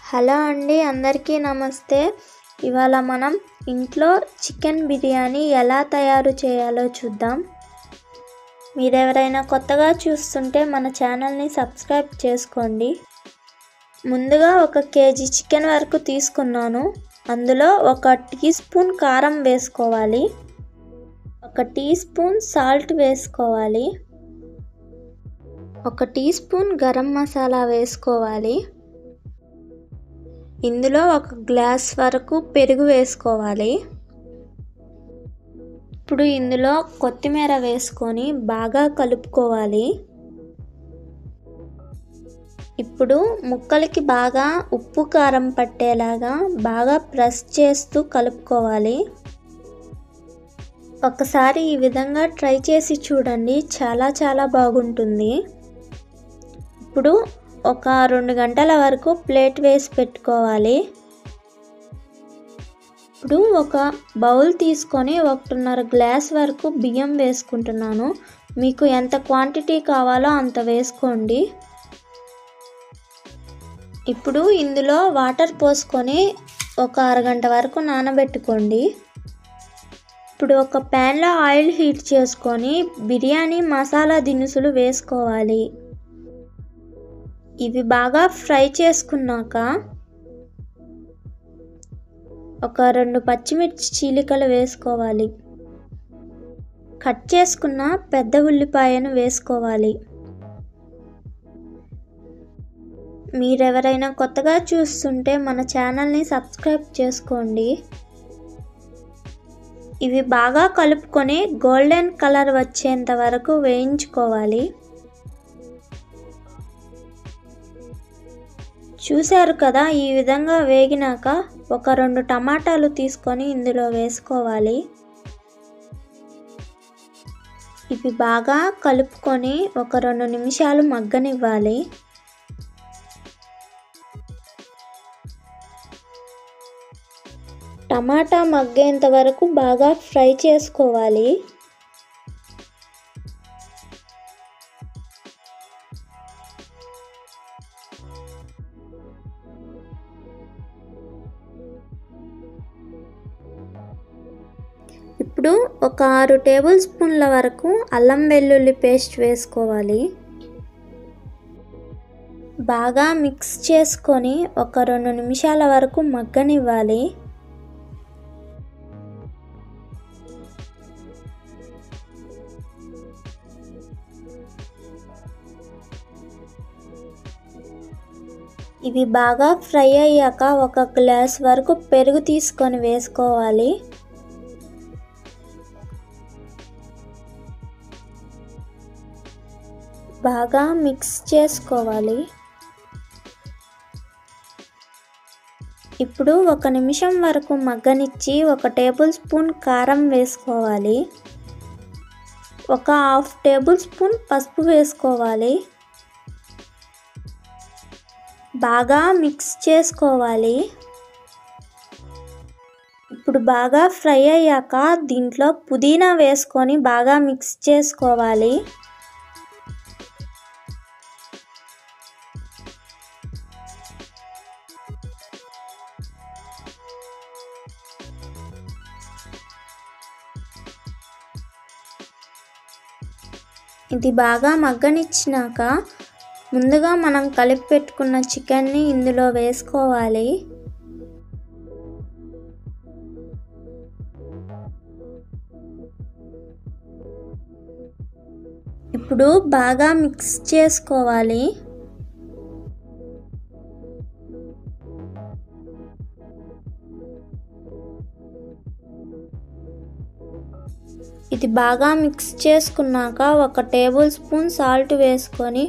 Hello అండి, అందరికీ నమస్తే. ఇవాళ మనం ఇంట్లో చికెన్ బిర్యానీ ఎలా తయారు చేయాలో చూద్దాం. మీరెవరైనా కొత్తగా చూస్తుంటే మన ఛానల్ని సబ్స్క్రైబ్ చేసుకోండి. ముందుగా 1 కేజీ చికెన్ వరకు తీసుకున్నాను. అందులో 1 టీ స్పూన్ కారం వేసుకోవాలి, 1 టీ స్పూన్ సాల్ట్ వేసుకోవాలి, 1 టీ స్పూన్ గరం మసాలా వేసుకోవాలి. ఇందులో 1 గ్లాస్ వరకు పెరుగు వేసుకోవాలి. ఇప్పుడు ఇందులో కొత్తిమీర వేసుకొని బాగా కలుపుకోవాలి. ఇప్పుడు ముక్కలకి బాగా ఉప్పు కారం పట్టేలాగా బాగా ప్రెస్ చేస్తూ కలుపుకోవాలి. ఒకసారి ఈ విధంగా ట్రై చేసి చూడండి, చాలా బాగుంటుంది. ఇప్పుడు ఒక 2 గంటల వరకు ప్లేట్ వేసి పెట్టుకోవాలి. ఇప్పుడు ఒక బౌల్ తీసుకొని 1.5 గ్లాస్ వరకు బియ్యం వేసుకుంటున్నాను. మీకు ఎంత క్వాంటిటీ కావాలో అంత వేసుకోండి. ఇప్పుడు ఇందులో వాటర్ పోసుకొని ఒక అరగంట వరకు నానబెట్టుకోండి. ఇప్పుడు ఒక ప్యాన్లో ఆయిల్ హీట్ చేసుకొని బిర్యానీ మసాలా దినుసులు వేసుకోవాలి. ఇవి బాగా ఫ్రై చేసుకున్నాక ఒక 2 పచ్చిమిర్చి చీలికలు వేసుకోవాలి. కట్ చేసుకున్న పెద్ద ఉల్లిపాయను వేసుకోవాలి. మీరెవరైనా కొత్తగా చూస్తుంటే మన ఛానల్ని సబ్స్క్రైబ్ చేసుకోండి. ఇవి బాగా కలుపుకొని గోల్డెన్ కలర్ వచ్చేంత వరకు వేయించుకోవాలి. చూశారు కదా, ఈ విధంగా వేగినాక ఒక 2 టమాటాలు తీసుకొని ఇందులో వేసుకోవాలి. ఇవి బాగా కలుపుకొని ఒక 2 నిమిషాలు మగ్గనివ్వాలి. టమాటా మగ్గేంత వరకు బాగా ఫ్రై చేసుకోవాలి. ఇప్పుడు ఒక 6 టేబుల్ స్పూన్ల వరకు అల్లం వెల్లుల్లి పేస్ట్ వేసుకోవాలి. బాగా మిక్స్ చేసుకొని ఒక 2 నిమిషాల వరకు మగ్గనివ్వాలి. ఇవి బాగా ఫ్రై అయ్యాక 1 గ్లాస్ వరకు పెరుగు తీసుకొని వేసుకోవాలి. బాగా మిక్స్ చేసుకోవాలి. ఇప్పుడు 1 నిమిషం వరకు మగ్గనిచ్చి 1 టేబుల్ స్పూన్ కారం వేసుకోవాలి, 1/2 టేబుల్ స్పూన్ పసుపు వేసుకోవాలి. బాగా మిక్స్ చేసుకోవాలి. ఇప్పుడు బాగా ఫ్రై అయ్యాక దీంట్లో పుదీనా వేసుకొని బాగా మిక్స్ చేసుకోవాలి. ఇది బాగా మగ్గనిచ్చినాక ముందుగా మనం కలిపి పెట్టుకున్న చికెన్ని ఇందులో వేసుకోవాలి. ఇప్పుడు బాగా మిక్స్ చేసుకోవాలి. ఇది బాగా మిక్స్ చేసుకున్నాక 1 టేబుల్ స్పూన్ సాల్ట్ వేసుకొని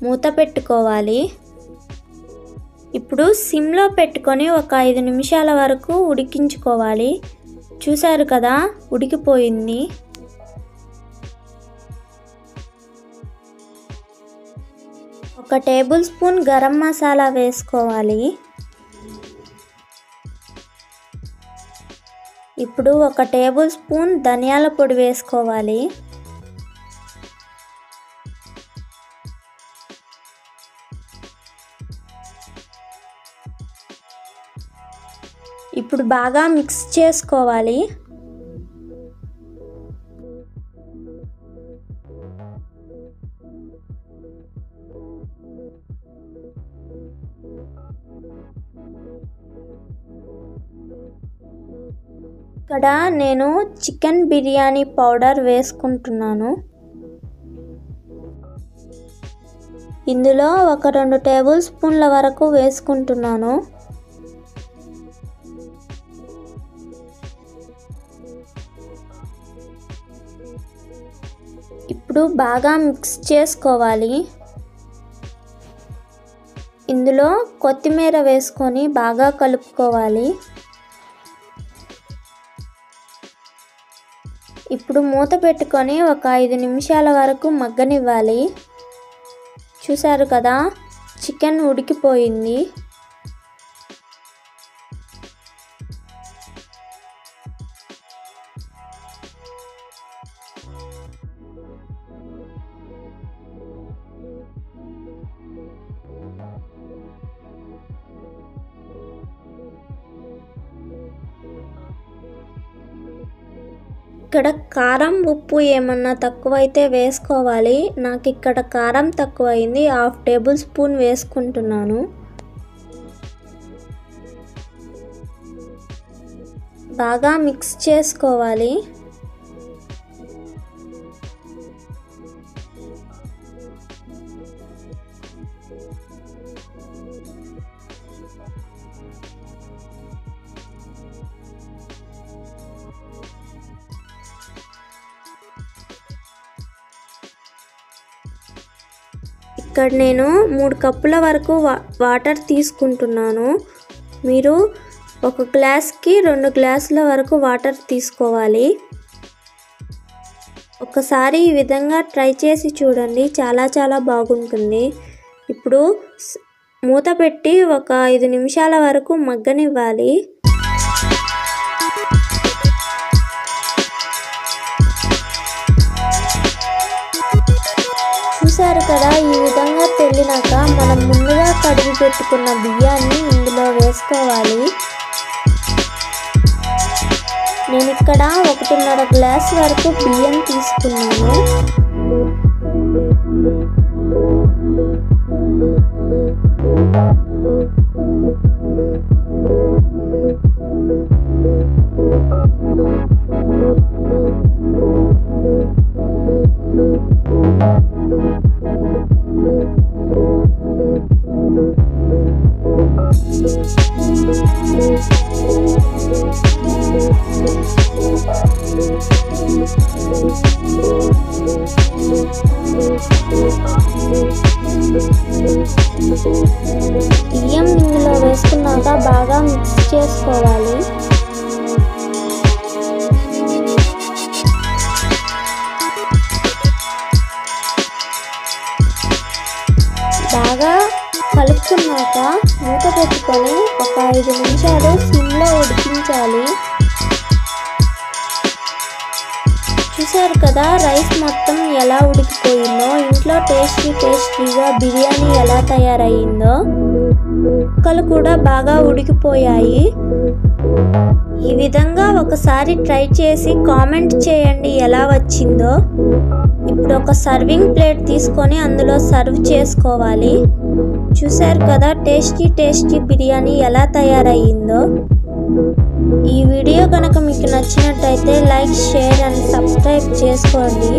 మూత పెట్టుకోవాలి. ఇప్పుడు సిమ్లో పెట్టుకొని ఒక 5 నిమిషాల వరకు ఉడికించుకోవాలి. చూశారు కదా, ఉడికిపోయింది. ఒక టేబుల్ స్పూన్ గరం మసాలా వేసుకోవాలి. ఇప్పుడు 1 టేబుల్ స్పూన్ ధనియాల పొడి వేసుకోవాలి. ఇప్పుడు బాగా మిక్స్ చేసుకోవాలి. ఇక్కడ నేను చికెన్ బిర్యానీ పౌడర్ వేసుకుంటున్నాను. ఇందులో ఒక 2 టేబుల్ స్పూన్ల వరకు వేసుకుంటున్నాను. ఇప్పుడు బాగా మిక్స్ చేసుకోవాలి. ఇందులో కొత్తిమీర వేసుకొని బాగా కలుపుకోవాలి. ఇప్పుడు మూత పెట్టుకొని ఒక 5 నిమిషాల వరకు మగ్గనివ్వాలి. చూసారు కదా, చికెన్ ఉడికిపోయింది. ఇక్కడ కారం ఉప్పు ఏమన్నా తక్కువైతే వేసుకోవాలి. నాకు ఇక్కడ కారం తక్కువైంది, 1/2 టేబుల్ స్పూన్ వేసుకుంటున్నాను. బాగా మిక్స్ చేసుకోవాలి. ఇక్కడ నేను 3 కప్పుల వరకు వాటర్ తీసుకుంటున్నాను. మీరు ఒక గ్లాస్కి 2 గ్లాసుల వరకు వాటర్ తీసుకోవాలి. ఒకసారి ఈ విధంగా ట్రై చేసి చూడండి, చాలా బాగుంటుంది. ఇప్పుడు మూత పెట్టి ఒక 5 నిమిషాల వరకు మగ్గనివ్వాలి. చూసారు కదా, ఈ విధంగా తెల్లినాక మనం ముందుగా కడిగి పెట్టుకున్న బియ్యాన్ని ఇందులో వేసుకోవాలి. నేను ఇక్కడ 1.5 గ్లాస్ వరకు బియ్యం తీసుకున్నాను. బియ్యం ఇందులో వేసుకున్నాక బాగా మిక్స్ చేసుకోవాలి. బాగా కలుపుకున్నాక మూత పెట్టుకొని ఒక 5 నిమిషాలు సిమ్లో ఉడికించాలి. చూసారు కదా, రైస్ మొత్తం ఎలా ఉడికిపోయిందో, ఇంట్లో టేస్టీగా బిర్యానీ ఎలా తయారయ్యిందో. ముక్కలు కూడా బాగా ఉడికిపోయాయి. ఈ విధంగా ఒకసారి ట్రై చేసి కామెంట్ చేయండి ఎలా వచ్చిందో. ఇప్పుడు ఒక సర్వింగ్ ప్లేట్ తీసుకొని అందులో సర్వ్ చేసుకోవాలి. చూసారు కదా, టేస్టీ బిర్యానీ ఎలా తయారయ్యిందో. ఈ వీడియో కనుక మీకు నచ్చినట్టయితే లైక్, షేర్ అండ్ సబ్స్క్రైబ్ చేసుకోండి.